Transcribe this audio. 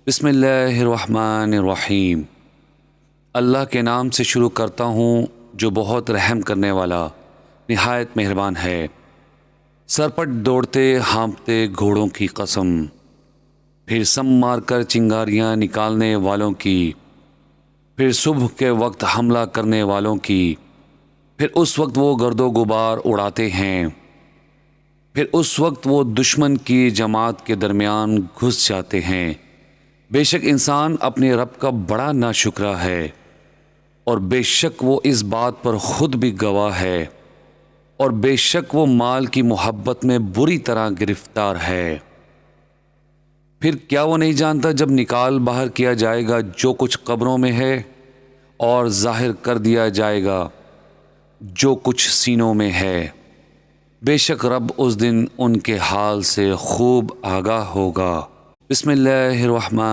بسم اللہ الرحمن الرحیم۔ اللہ کے نام سے شروع کرتا ہوں جو بہت رحم کرنے والا نہایت مہربان ہے۔ سرپٹ دوڑتے ہانپتے گھوڑوں کی قسم، پھر سم مار کر چنگاریاں نکالنے والوں کی، پھر صبح کے وقت حملہ کرنے والوں کی، پھر اس وقت وہ گرد و غبار اڑاتے ہیں، پھر اس وقت وہ دشمن کی جماعت کے درمیان گھس جاتے ہیں۔ بے شک انسان اپنے رب کا بڑا ناشکرا ہے، اور بے شک وہ اس بات پر خود بھی گواہ ہے، اور بے شک وہ مال کی محبت میں بری طرح گرفتار ہے۔ پھر کیا وہ نہیں جانتا جب نکال باہر کیا جائے گا جو کچھ قبروں میں ہے، اور ظاہر کر دیا جائے گا جو کچھ سینوں میں ہے، بے شک رب اس دن ان کے حال سے خوب آگاہ ہوگا۔ بسم اللہ الرحمن